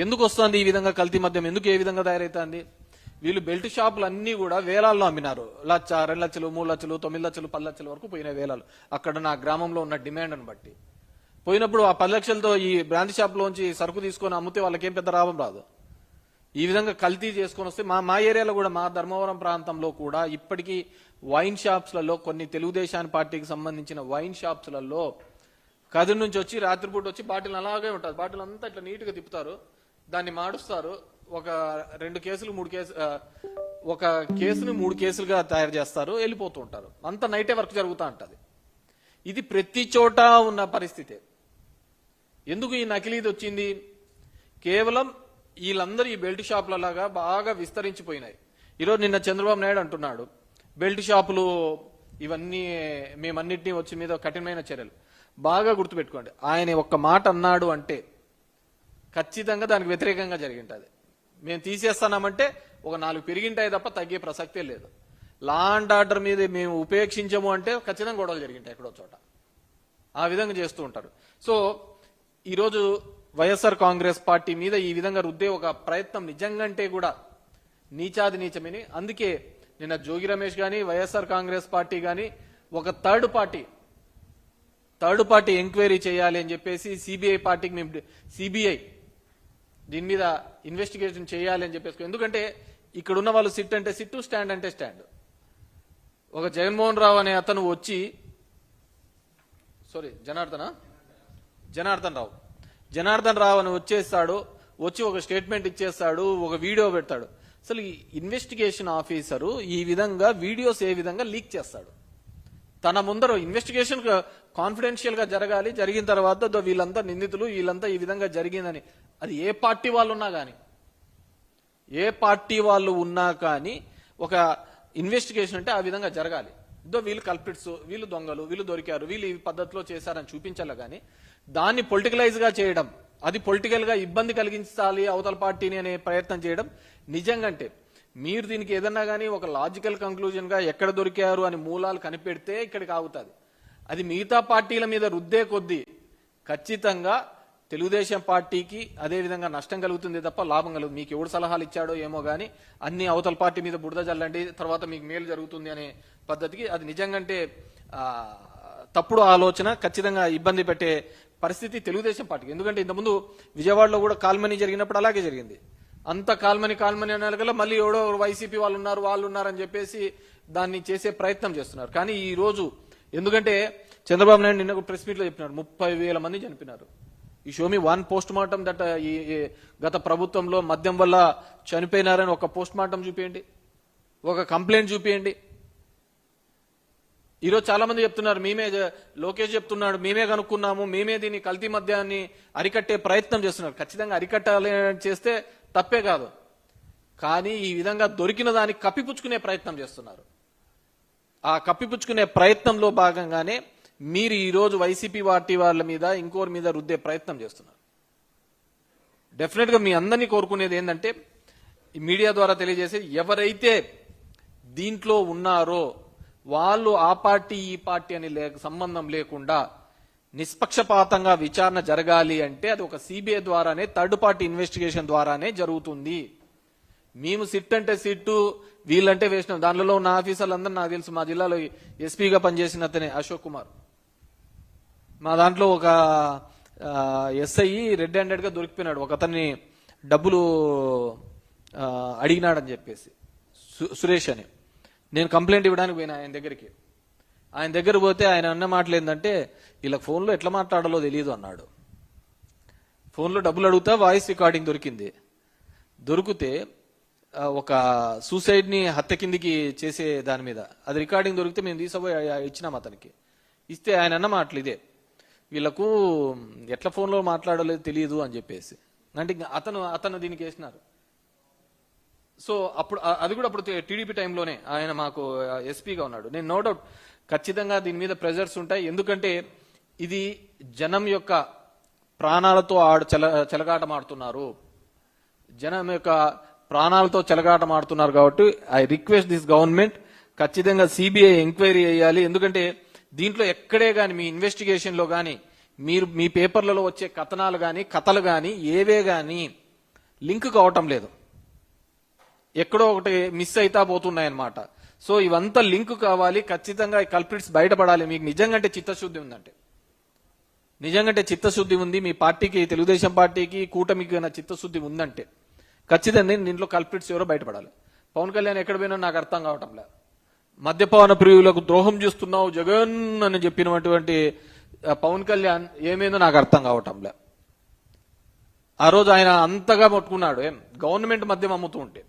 ఎందుకు వస్తుంది ఈ విధంగా కల్తీ మద్యం? ఎందుకు ఏ విధంగా తయారైతుంది? వీళ్ళు బెల్ట్ షాపులు అన్ని కూడా వేలాల్లో అమ్మినారు. 1,00,000, 2 లక్షలు, 3 లక్షలు, 9 లక్షలు, 10 లక్షల వరకు పోయిన వేలాలు. అక్కడ నా గ్రామంలో ఉన్న డిమాండ్ని బట్టి పోయినప్పుడు ఆ 10 లక్షలతో ఈ బ్రాంతి షాప్లోంచి సరుకు తీసుకొని అమ్మితే వాళ్ళకి ఏం పెద్ద లాభం రాదు. ఈ విధంగా కల్తీ చేసుకొని వస్తే మా ఏరియాలో కూడా, మా ధర్మవరం ప్రాంతంలో కూడా ఇప్పటికీ వైన్ షాప్స్లలో, కొన్ని తెలుగుదేశం పార్టీకి సంబంధించిన వైన్ షాప్స్లలో కదిరి నుంచి వచ్చి రాత్రిపూట వచ్చి బాటిల్ అలాగే ఉంటుంది. బాటిల్ అంతా ఇట్లా నీట్గా తిప్పుతారు, దాన్ని మాడుస్తారు. ఒక 2 కేసులు 3 కేసులు, ఒక కేసుని 3 కేసులుగా తయారు చేస్తారు, వెళ్ళిపోతూ ఉంటారు. అంత నైటే వర్క్ జరుగుతూ ఉంటుంది. ఇది ప్రతి చోట ఉన్న పరిస్థితే. ఎందుకు ఈ నకిలీది వచ్చింది? కేవలం వీళ్ళందరూ ఈ బెల్ట్ షాపులలాగా బాగా విస్తరించిపోయినాయి. ఈరోజు నిన్న చంద్రబాబు నాయుడు అంటున్నాడు, బెల్ట్ షాపులు ఇవన్నీ మేమన్నింటినీ వచ్చి మీద కఠినమైన చర్యలు. బాగా గుర్తుపెట్టుకోండి, ఆయన ఒక్క మాట అన్నాడు అంటే ఖచ్చితంగా దానికి వ్యతిరేకంగా జరిగింటుంది. మేము తీసేస్తామంటే ఒక 4 పెరిగింటాయి తప్ప తగ్గే ప్రసక్తే లేదు. లా అండ్ ఆర్డర్ మీద మేము ఉపేక్షించము అంటే ఖచ్చితంగా గొడవలు జరిగింటాయి ఎక్కడో చోట. ఆ విధంగా చేస్తూ ఉంటారు. సో ఈరోజు వైఎస్ఆర్ కాంగ్రెస్ పార్టీ మీద ఈ విధంగా రుద్దే ఒక ప్రయత్నం నిజంగంటే కూడా నీచాది నీచమని. అందుకే నిన్న జోగి రమేష్ గాని, వైఎస్ఆర్ కాంగ్రెస్ పార్టీ గాని ఒక థర్డ్ పార్టీ ఎంక్వైరీ చేయాలి అని చెప్పేసి సిబిఐ పార్టీకి మేము సిబిఐ దీని మీద ఇన్వెస్టిగేషన్ చేయాలి అని చెప్పేసి. ఎందుకంటే ఇక్కడ ఉన్న వాళ్ళు సిట్ అంటే సిట్టు, స్టాండ్ అంటే స్టాండ్. ఒక జగన్మోహన్ రావు అనే అతను వచ్చి, జనార్దన్ రావు అని వచ్చేస్తాడు, వచ్చి ఒక స్టేట్మెంట్ ఇచ్చేస్తాడు, ఒక వీడియో పెడతాడు. అసలు ఈ ఇన్వెస్టిగేషన్ ఆఫీసరు ఈ విధంగా వీడియోస్ ఏ విధంగా లీక్ చేస్తాడు? తన ముందర ఇన్వెస్టిగేషన్ కాన్ఫిడెన్షియల్ గా జరగాలి, జరిగిన తర్వాత వీళ్ళంతా నిందితులు, వీళ్ళంతా ఈ విధంగా జరిగిందని. అది ఏ పార్టీ వాళ్ళు ఉన్నా కానీ ఒక ఇన్వెస్టిగేషన్ అంటే ఆ విధంగా జరగాలి. వీళ్ళు కల్పిట్స్, వీళ్ళు దొంగలు, వీళ్ళు దొరికారు, వీళ్ళు ఈ పద్ధతిలో చేశారని చూపించాలి. కానీ దాన్ని పొలిటికలైజ్ గా చేయడం, అది పొలిటికల్ గా ఇబ్బంది కలిగించాలి అవతల పార్టీని అనే ప్రయత్నం చేయడం నిజంగంటే మీరు దీనికి ఏదన్నా కానీ ఒక లాజికల్ కంక్లూజన్ గా ఎక్కడ దొరికారు అని మూలాలు కనిపెడితే ఇక్కడికి ఆగుతుంది. అది మిగతా పార్టీల మీద రుద్దే కొద్దీ ఖచ్చితంగా తెలుగుదేశం పార్టీకి అదేవిధంగా నష్టం కలుగుతుంది తప్ప లాభం కలుగుతుంది. మీకు ఎవడు సలహాలు ఇచ్చాడో ఏమో కానీ అన్ని అవతల పార్టీ మీద బురద జల్లండి, తర్వాత మీకు మేలు జరుగుతుంది అనే పద్ధతికి అది నిజంగంటే తప్పుడు ఆలోచన. ఖచ్చితంగా ఇబ్బంది పెట్టే పరిస్థితి తెలుగుదేశం పార్టీకి. ఎందుకంటే ఇంతకుముందు విజయవాడలో కూడా కాల్మనీ జరిగినప్పుడు అలాగే జరిగింది. అంత కాల్మనీ అనగల మళ్ళీ ఎవడో వైసీపీ వాళ్ళు ఉన్నారని చెప్పేసి దాన్ని చేసే ప్రయత్నం చేస్తున్నారు. కానీ ఈ రోజు ఎందుకంటే చంద్రబాబు నాయుడు నిన్న ప్రెస్ మీట్ లో చెప్పినారు 30,000 మంది చనిపోయినారు. ఈ షోమి 1 పోస్ట్ మార్టం దట్ ఈ గత ప్రభుత్వంలో మద్యం వల్ల చనిపోయినారని ఒక పోస్ట్ మార్టం చూపించండి, ఒక కంప్లైంట్ చూపించండి. ఈరోజు చాలా మంది చెప్తున్నారు, లోకేష్ చెప్తున్నాడు మేమే కనుక్కున్నాము, మేమే దీన్ని కల్తీ మద్యాన్ని అరికట్టే ప్రయత్నం చేస్తున్నారు. ఖచ్చితంగా అరికట్టాలి చేస్తే తప్పే కాదు, కానీ ఈ విధంగా దొరికిన దాన్ని కప్పిపుచ్చుకునే ప్రయత్నం చేస్తున్నారు. ఆ కప్పిపుచ్చుకునే ప్రయత్నంలో భాగంగానే మీరు ఈరోజు వైసీపీ పార్టీ వాళ్ళ మీద ఇంకోరి మీద రుద్దే ప్రయత్నం చేస్తున్నారు. డెఫినెట్ గా మీ అందరినీ కోరుకునేది ఏంటంటే ఈ మీడియా ద్వారా తెలియజేసేది, ఎవరైతే దీంట్లో ఉన్నారో వాళ్ళు ఆ పార్టీ ఈ పార్టీ అని సంబంధం లేకుండా నిష్పక్షపాతంగా విచారణ జరగాలి అంటే అది ఒక సిబిఐ ద్వారానే, థర్డ్ పార్టీ ఇన్వెస్టిగేషన్ ద్వారానే జరుగుతుంది. మేము సిట్ అంటే సిట్టు, వీళ్ళంటే వేసినాం. దానిలో ఉన్న ఆఫీసర్లందరూ నాకు తెలుసు. మా జిల్లాలో ఎస్పీగా పనిచేసిన అతనే అశోక్ కుమార్. మా దాంట్లో ఒక ఎస్ఐ రెడ్ హ్యాండెడ్ గా దొరికిపోయినాడు, ఒక అతన్ని డబ్బులు అడిగినాడని చెప్పేసి, సురేష్ అని. నేను కంప్లైంట్ ఇవ్వడానికి పోయినా ఆయన దగ్గరికి. ఆయన దగ్గర పోతే ఆయన అన్న మాటలు ఏంటంటే, వీళ్ళకి ఫోన్లో ఎట్లా మాట్లాడాలో తెలియదు అన్నాడు. ఫోన్లో డబ్బులు అడుగుతా వాయిస్ రికార్డింగ్ దొరికింది. దొరికితే ఒక సూసైడ్ ని హత్య కిందికి చేసే దాని మీద అది రికార్డింగ్ దొరికితే మేము తీసుకుపోయి ఇచ్చినాం అతనికి. ఇస్తే ఆయన అన్న మాటలు ఇదే, వీళ్ళకు ఎట్లా ఫోన్లో మాట్లాడలేదు తెలియదు అని చెప్పేసి. అంటే అతను దీనికి వేసినారు. సో అప్పుడు అది కూడా అప్పుడు టీడీపీ టైంలోనే ఆయన మాకు ఎస్పీగా ఉన్నాడు. నేను నో డౌట్ ఖచ్చితంగా దీని మీద ప్రెజర్స్ ఉంటాయి. ఎందుకంటే ఇది జనం యొక్క ప్రాణాలతో చెలగాటమాడుతున్నారు, జనం యొక్క ప్రాణాలతో చెలగాటమాడుతున్నారు. కాబట్టి ఐ రిక్వెస్ట్ దిస్ గవర్నమెంట్ ఖచ్చితంగా సిబిఐ ఎంక్వైరీ చేయాలి. ఎందుకంటే దీంట్లో ఎక్కడే గాని మీ ఇన్వెస్టిగేషన్ లో గాని మీరు మీ పేపర్లలో వచ్చే కథనాలు గాని కథలు గాని ఏవే గాని లింక్ కావటం లేదు, ఎక్కడో ఒకటి మిస్ అయితా పోతున్నాయన్నమాట. సో ఇవంతా లింక్ కావాలి, ఖచ్చితంగా ఈ కల్ప్రిట్స్ బయటపడాలి. మీకు నిజంగా చిత్తశుద్ధి ఉందంటే, నిజంగా చిత్తశుద్ధి ఉంది మీ పార్టీకి, తెలుగుదేశం పార్టీకి, కూటమికి చిత్తశుద్ధి ఉందంటే ఖచ్చితంగా దీంట్లో కల్ప్రిట్స్ ఎవరో బయటపడాలి. పవన్ కళ్యాణ్ ఎక్కడ పోయినా నాకు అర్థం కావటం లేదు. మద్యపాన ప్రియులకు ద్రోహం చేస్తున్నావు జగన్ అని చెప్పినటువంటి పవన్ కళ్యాణ్ ఏమైందో నాకు అర్థం కావటం లే. ఆ రోజు ఆయన అంతగా పట్టుకున్నాడు గవర్నమెంట్ మద్యం అమ్ముతూ ఉంటే.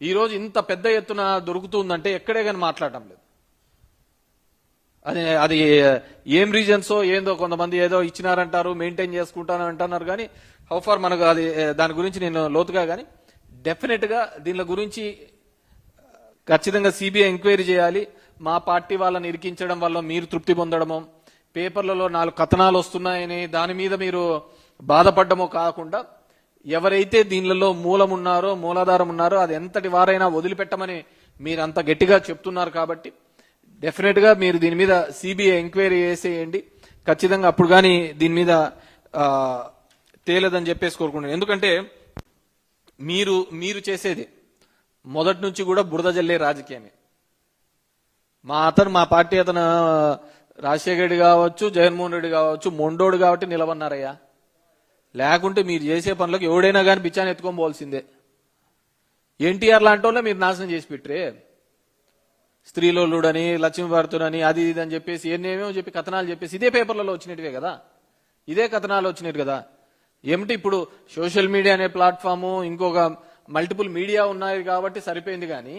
ఈ రోజు ఇంత పెద్ద ఎత్తున దొరుకుతుందంటే ఎక్కడే కానీ మాట్లాడటం లేదు. అది ఏం రీజన్సో ఏందో, కొంతమంది ఏదో ఇచ్చినారంటారు, మెయింటైన్ చేసుకుంటాను అంటున్నారు, కానీ హౌ ఫార్ మనకు అది దాని గురించి నేను లోతుగా, కానీ డెఫినెట్ గా దీని గురించి ఖచ్చితంగా సిబిఐ ఎంక్వైరీ చేయాలి. మా పార్టీ వాళ్ళని ఇరికించడం వల్ల మీరు తృప్తి పొందడమో, పేపర్లలో 4 కథనాలు వస్తున్నాయని దాని మీద మీరు బాధపడ్డమో కాకుండా, ఎవరైతే దీనిలో మూలాధారం ఉన్నారో అది ఎంతటి వారైనా వదిలిపెట్టమని మీరు అంత గట్టిగా చెప్తున్నారు. కాబట్టి డెఫినెట్ గా మీరు దీని మీద సిబిఐ ఎంక్వైరీ చేసేయండి ఖచ్చితంగా. అప్పుడు కానీ దీని మీద తేలదని చెప్పేసి కోరుకుంటున్నాను. ఎందుకంటే మీరు చేసేది మొదటి నుంచి కూడా బురద జల్లే రాజకీయమే. మా పార్టీ అతను రాజశేఖర రెడ్డి కావచ్చు, జగన్మోహన్ రెడ్డి కావచ్చు, మొండోడు కాబట్టి నిలబన్నారయ్యా. లేకుంటే మీరు చేసే పనులకు ఎవడైనా కానీ పిచ్చాన్ని ఎత్తుకొని పోవాల్సిందే. ఎన్టీఆర్ లాంటి వాళ్ళే మీరు నాశనం చేసి పెట్టరే. స్త్రీలోలుడని, లక్ష్మీభారతుడని, అది ఇది అని చెప్పేసి ఏమేమో చెప్పి కథనాలు చెప్పేసి ఇదే పేపర్లలో వచ్చినట్టువే కదా, ఇదే కథనాలు వచ్చినట్టు కదా. ఏమిటి ఇప్పుడు సోషల్ మీడియా అనే ప్లాట్ఫాము, ఇంకొక మల్టిపుల్ మీడియా ఉన్నాయి కాబట్టి సరిపోయింది, కానీ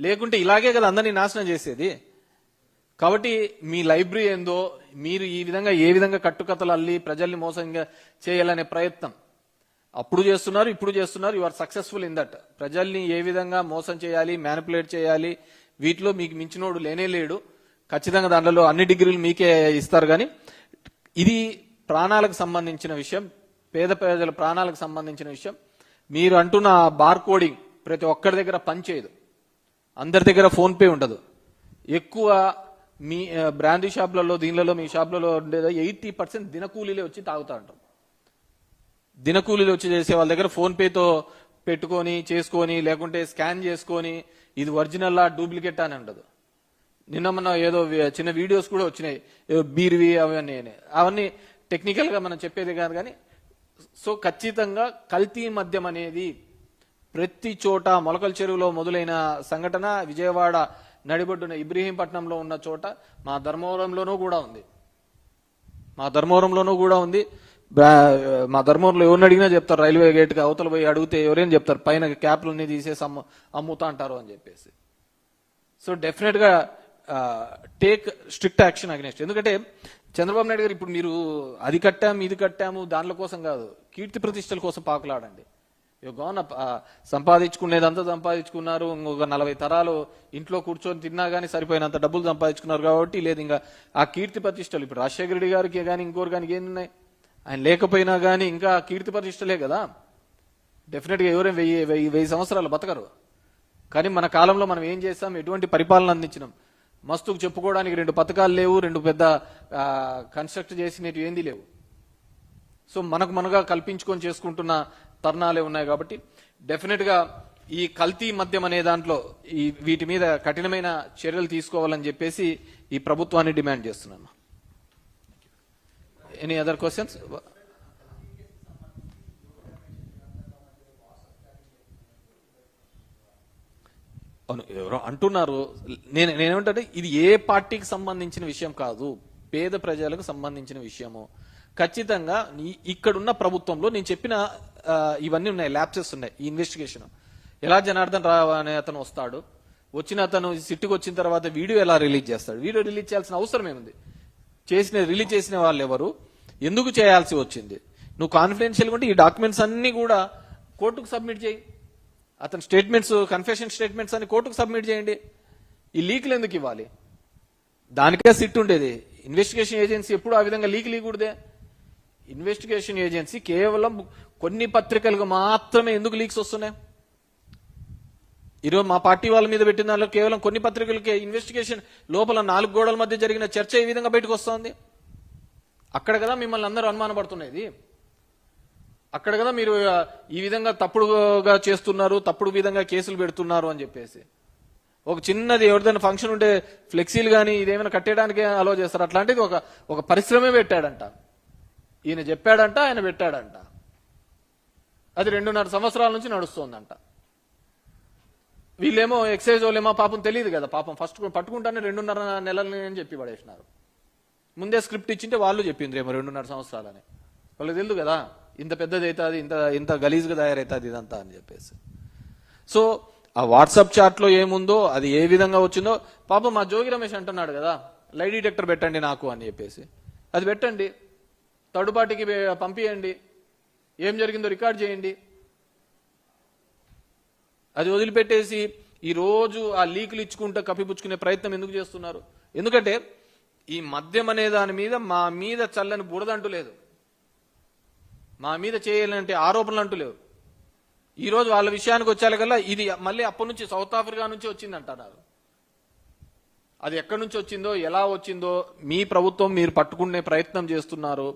లేకుంటే ఇలాగే కదా అందరినీ నాశనం చేసేది. కాబట్టి మీ లైబ్రరీ ఏందో, మీరు ఈ విధంగా ఏ విధంగా కట్టుకథలు అల్లి ప్రజల్ని మోసంగా చేయాలనే ప్రయత్నం అప్పుడు చేస్తున్నారు, ఇప్పుడు చేస్తున్నారు. You are successful in that. ప్రజల్ని ఏ విధంగా మోసం చేయాలి, మ్యానిపులేట్ చేయాలి, వీటిలో మీకు మించినోడు లేనే లేడు. ఖచ్చితంగా దాంట్లో అన్ని డిగ్రీలు మీకే ఇస్తారు. కానీ ఇది ప్రాణాలకు సంబంధించిన విషయం, పేద ప్రజల ప్రాణాలకు సంబంధించిన విషయం. మీరు అంటున్న బార్ కోడింగ్ ప్రతి ఒక్కరి దగ్గర పనిచేయదు, అందరి దగ్గర ఫోన్ పే ఉండదు. ఎక్కువ మీ బ్రాండీ షాపులలో, దీనిలలో మీ షాపులలో ఉండేది 80% దినకూలీలే వచ్చి తాగుతా ఉంటారు. దినకూలీలు వచ్చి చేసే వాళ్ళ దగ్గర ఫోన్ పేతో పెట్టుకొని చేసుకొని, లేకుంటే స్కాన్ చేసుకొని ఇది ఒరిజినల్లా డూప్లికేట్ అని ఉండదు. నిన్న మన ఏదో చిన్న వీడియోస్ కూడా వచ్చినాయి, బీర్వి అవన్నీ టెక్నికల్ గా మనం చెప్పేది కాదు. కానీ సో ఖచ్చితంగా కల్తీ మద్యం అనేది ప్రతి చోట, మొలకల చెరువులో మొదలైన సంఘటన విజయవాడ నడిబొడ్డున ఇబ్రహీంపట్నంలో ఉన్న చోట మా ధర్మవరంలోనూ కూడా ఉంది. మా ధర్మవరంలో ఎవరిని అడిగినా చెప్తారు, రైల్వే గేట్ కి అవతల పోయి అడిగితే ఎవరైనా చెప్తారు పైన క్యాప్లన్నీ తీసేసి అమ్ముతా అంటారు అని చెప్పేసి. సో డెఫినెట్ గా టేక్ స్ట్రిక్ట్ యాక్షన్ అగెన్స్ట్. ఎందుకంటే చంద్రబాబు నాయుడు గారు ఇప్పుడు మీరు అది కట్టాము ఇది కట్టాము దానిల కోసం కాదు, కీర్తి ప్రతిష్టల కోసం పాకులాడండి. సంపాదించుకునేదంతా సంపాదించుకున్నారు. ఇంకొక 40 తరాలు ఇంట్లో కూర్చొని తిన్నా కానీ సరిపోయినంత డబ్బులు సంపాదించుకున్నారు. కాబట్టి లేదు ఇంకా ఆ కీర్తి ప్రతిష్టలు ఇప్పుడు రాజశేఖర రెడ్డి గారికి కానీ ఇంకోరు కానీ ఏమున్నాయి, ఆయన లేకపోయినా కానీ ఇంకా కీర్తి ప్రతిష్టలే కదా. డెఫినెట్గా ఎవరైనా 1000 సంవత్సరాలు బతకరు. కానీ మన కాలంలో మనం ఏం చేస్తాం, ఎటువంటి పరిపాలన అందించినాం, మస్తుకు చెప్పుకోవడానికి 2 పథకాలు లేవు, 2 పెద్ద కన్స్ట్రక్ట్ చేసినవి ఏంది లేవు. సో మనగా కల్పించుకొని చేసుకుంటున్న తరుణాలే ఉన్నాయి. కాబట్టి డెఫినెట్ గా ఈ కల్తీ మద్యం అనే దాంట్లో వీటి మీద కఠినమైన చర్యలు తీసుకోవాలని చెప్పేసి ఈ ప్రభుత్వాన్ని డిమాండ్ చేస్తున్నాను. Any other questions? అవును, ఎవరో అంటున్నారు. నేనేమంటే ఇది ఏ పార్టీకి సంబంధించిన విషయం కాదు, పేద ప్రజలకు సంబంధించిన విషయము. ఖచ్చితంగా ఇక్కడున్న ప్రభుత్వంలో నేను చెప్పిన ఇవన్నీ ఉన్నాయి, ల్యాప్సెస్ ఉన్నాయి. ఈ ఇన్వెస్టిగేషన్ ఎలా జనార్దన్ రావు అనే అతను వస్తాడు, వచ్చిన అతను సిట్టుకు వచ్చిన తర్వాత వీడియో ఎలా రిలీజ్ చేస్తాడు, వీడియో రిలీజ్ చేయాల్సిన అవసరం ఏముంది, రిలీజ్ చేసిన వాళ్ళు ఎవరు, ఎందుకు చేయాల్సి వచ్చింది, నువ్వు కాన్ఫిడెన్షియల్గా ఉంటే ఈ డాక్యుమెంట్స్ అన్ని కూడా కోర్టుకు సబ్మిట్ చేయి. అతని స్టేట్మెంట్స్, కన్ఫెషన్ స్టేట్మెంట్స్ అన్ని కోర్టుకు సబ్మిట్ చేయండి. ఈ లీకులు ఎందుకు ఇవ్వాలి, దానికే సిట్ ఉండేది. ఇన్వెస్టిగేషన్ ఏజెన్సీ ఎప్పుడు ఆ విధంగా లీకుడే. ఇన్వెస్టిగేషన్ ఏజెన్సీ కేవలం కొన్ని పత్రికలకు మాత్రమే ఎందుకు లీక్స్ వస్తున్నాయి. ఈరోజు మా పార్టీ వాళ్ళ మీద పెట్టిన దానిలో కేవలం కొన్ని పత్రికలకే ఇన్వెస్టిగేషన్ లోపల 4 గోడల మధ్య జరిగిన చర్చ ఈ విధంగా బయటకు వస్తుంది. అక్కడ కదా మిమ్మల్ని అందరూ అనుమానపడుతున్నది. అక్కడ కదా మీరు ఈ విధంగా తప్పుడుగా చేస్తున్నారు, తప్పుడు విధంగా కేసులు పెడుతున్నారు అని చెప్పేసి. ఒక చిన్నది ఎవరిదైనా ఫంక్షన్ ఉంటే ఫ్లెక్సీలు కానీ ఇదేమైనా కట్టేయడానికి అలో చేస్తారు. అట్లాంటిది ఒక పరిశ్రమే పెట్టాడంట. ఈయన చెప్పాడంట, ఆయన పెట్టాడంట. అది 2.5 సంవత్సరాల నుంచి నడుస్తోందంట. వీళ్ళేమో ఎక్సైజ్ వాళ్ళేమో పాపం తెలియదు కదా, పాపం ఫస్ట్ పట్టుకుంటానే 2.5 నెలలని అని చెప్పి పడేసినారు. ముందే స్క్రిప్ట్ ఇచ్చింటే వాళ్ళు చెప్పిండ్రేమో 2.5 సంవత్సరాలని. వాళ్ళకి తెలియదు కదా ఇంత పెద్దది అవుతుంది, ఇంత గలీజ్గా తయారవుతుంది ఇదంతా అని చెప్పేసి. సో ఆ వాట్సాప్ చాట్లో ఏముందో అది ఏ విధంగా వచ్చిందో పాపం మా జోగి రమేష్ అంటున్నాడు కదా, లై డిటెక్టర్ పెట్టండి నాకు అని చెప్పేసి. అది పెట్టండి, థర్డ్ పార్టీకి పంపియండి, ఏం జరిగిందో రికార్డ్ చేయండి. అది వదిలిపెట్టేసి ఈ రోజు ఆ లీకులు ఇచ్చుకుంటూ కప్పిపుచ్చుకునే ప్రయత్నం ఎందుకు చేస్తున్నారు? ఎందుకంటే ఈ మద్యం అనే దాని మీద మా మీద చల్లని బురదంటూ లేదు, మా మీద చేయాలంటే ఆరోపణలు అంటూ లేవు. ఈ రోజు వాళ్ళ విషయానికి వచ్చేకల్లా ఇది మళ్ళీ అప్పటి నుంచి సౌత్ ఆఫ్రికా నుంచి వచ్చింది అంటున్నారు. అది ఎక్కడి నుంచి వచ్చిందో, ఎలా వచ్చిందో మీ ప్రభుత్వం మీరు పట్టుకునే ప్రయత్నం చేస్తున్నారు.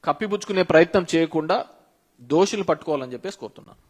కప్పిపుచ్చుకునే ప్రయత్నం చేయకుండా దోషులు పట్టుకోవాలని చెప్పేసి కోరుతున్నాను.